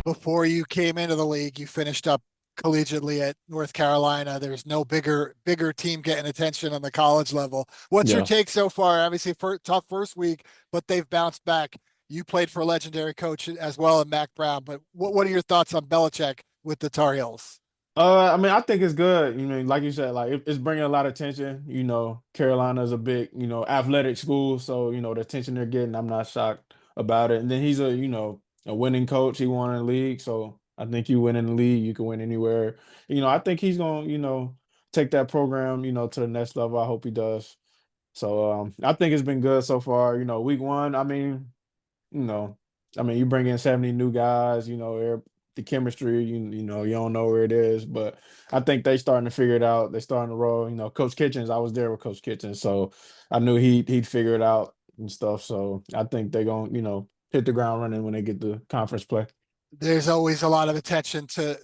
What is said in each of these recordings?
Before you came into the league, you finished up collegiately at North Carolina. There's no bigger team getting attention on the college level. What's your Yeah. take so far? Obviously, tough first week, but they've bounced back. You played for a legendary coach as well in Mac Brown. But what are your thoughts on Belichick with the Tar Heels? I mean, I think it's good. Like you said, like it's bringing a lot of attention. Carolina's a big, athletic school, so the attention they're getting, I'm not shocked about it. And then he's a winning coach. He won in the league, so I think you win in the league, you can win anywhere. I think he's gonna, take that program, to the next level. I hope he does. So I think it's been good so far. Week one, you know, you bring in 70 new guys, the chemistry, you don't know where it is, but I think they starting to figure it out. They starting to roll. Coach Kitchens, I was there with Coach Kitchens, so I knew he'd figure it out and stuff. So I think they're gonna, hit the ground running when they get the conference play. There's always a lot of attention to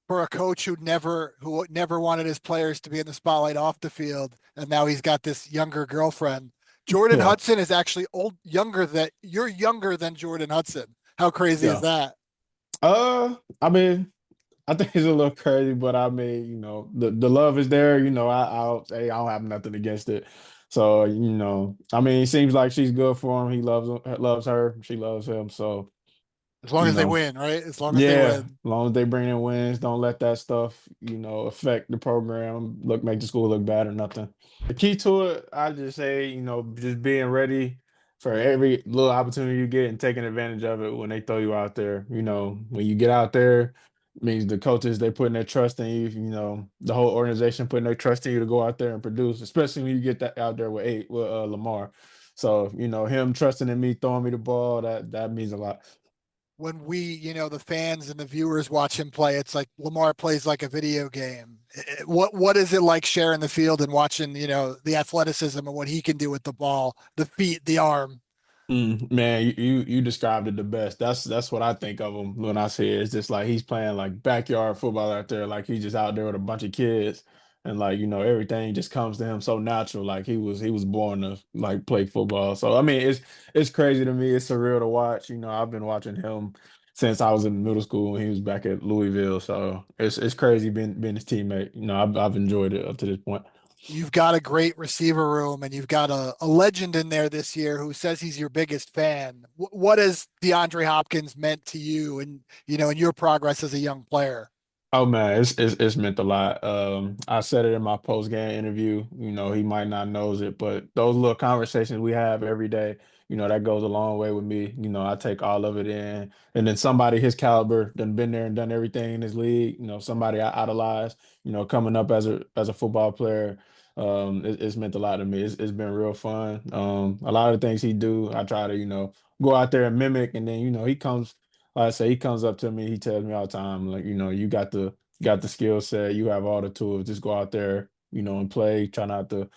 for a coach who never wanted his players to be in the spotlight off the field, and now he's got this younger girlfriend. Jordon Yeah, Hudson is actually you're younger than Jordon Hudson. How crazy is yeah. that? I mean, I think it's a little crazy, but I mean, the love is there. I don't have nothing against it. So, it seems like she's good for him. He loves her. She loves him. So, As long you as they know, win, right? As long as they yeah, as win. long as they bring in wins, don't let that stuff, affect the program, make the school look bad or nothing. The key to it, I just say, just being ready for every little opportunity you get and taking advantage of it when they throw you out there. When you get out there, means the coaches they putting their trust in you, the whole organization putting their trust in you to go out there and produce, especially when you get that out there with Lamar. So, him trusting in me, throwing me the ball, that means a lot. When the fans and the viewers watch him play, it's like Lamar plays like a video game. What is it like sharing the field and watching, the athleticism and what he can do with the ball, the feet, the arm? Man, you described it the best. That's what I think of him when I see it. It's just like he's playing like backyard football out there, like he's just out there with a bunch of kids, and like everything just comes to him so natural. Like he was born to like play football. So I mean, it's crazy to me. It's surreal to watch. I've been watching him since I was in middle school when he was back at Louisville. So it's crazy being his teammate. I've enjoyed it up to this point. You've got a great receiver room and you've got a legend in there this year who says he's your biggest fan. What has DeAndre Hopkins meant to you and in your progress as a young player? Oh man, it's meant a lot. I said it in my post game interview. He might not knows it, but those little conversations we have every day, that goes a long way with me. I take all of it in, and then somebody his caliber done been there and done everything in this league. Somebody I idolize. Coming up as a football player, it's meant a lot to me. It's been real fun. A lot of the things he do, I try to go out there and mimic, and then he comes. Like I say, he comes up to me, he tells me all the time, like, you got the skill set, you have all the tools, just go out there, and play, try not to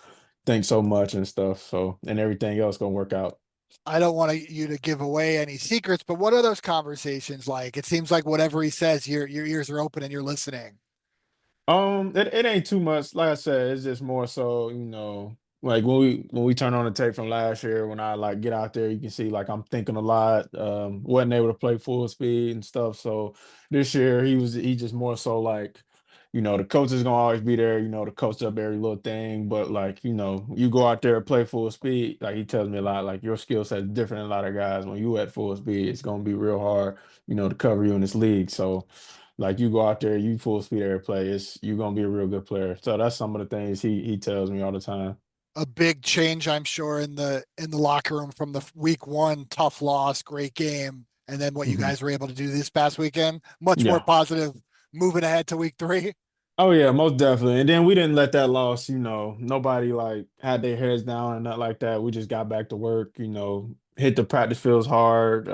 think so much and stuff. So and everything else gonna work out. I don't want you to give away any secrets, but what are those conversations like? It seems like whatever he says, your ears are open and you're listening. It ain't too much. Like I said, it's just more so, like when we turn on the tape from last year, when I like get out there, you can see like I'm thinking a lot. Wasn't able to play full speed and stuff. So this year he just more so like, the coach is gonna always be there, to coach up every little thing. But like, you go out there and play full speed, like he tells me a lot, like your skill set is different than a lot of guys. When you at full speed, it's gonna be real hard, to cover you in this league. So like you go out there, you full speed every play. You're gonna be a real good player. So that's some of the things he tells me all the time. A big change, I'm sure, in the locker room from the week one tough loss, great game, and then what you Mhm. guys were able to do this past weekend. Much more Yeah. positive moving ahead to week three. Oh yeah, most definitely. And then we didn't let that loss, nobody like had their heads down and nothing like that. We just got back to work, hit the practice fields hard,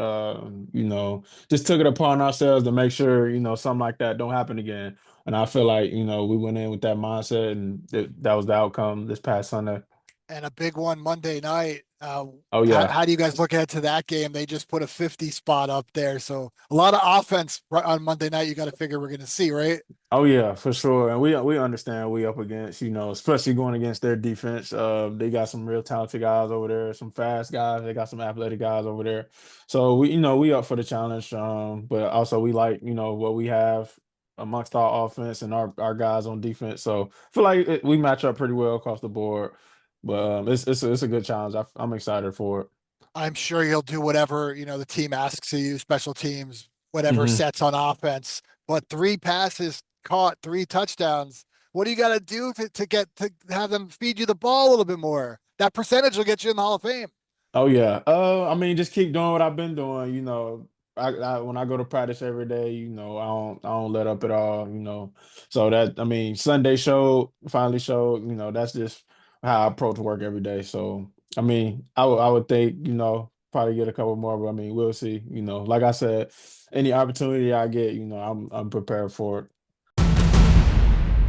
just took it upon ourselves to make sure, something like that don't happen again. And I feel like, we went in with that mindset and that was the outcome this past Sunday. and a big one Monday night. Oh How, yeah. how do you guys look ahead to that game? They just put a 50 spot up there. So a lot of offense on Monday night. You got to figure we're going to see, right? Oh yeah, for sure. And we understand we up against, especially going against their defense. They got some real talented guys over there, some fast guys, they got some athletic guys over there. So we up for the challenge. But also we like, what we have amongst our offense and our guys on defense. So I feel like we match up pretty well across the board. But it's a good challenge. I'm excited for it. I'm sure you'll do whatever, the team asks of you, special teams, whatever Hmm. sets on offense. But three passes caught, three touchdowns. What do you got to do to get to have them feed you the ball a little bit more? That percentage will get you in the Hall of Fame. Oh yeah. I mean, just keep doing what I've been doing. When I go to practice every day, I don't let up at all. So that I mean, Sunday showed finally showed. That's just how I approach work every day. So I mean, I would think probably get a couple more, but I mean, we'll see. Like I said, any opportunity I get, I'm prepared for it.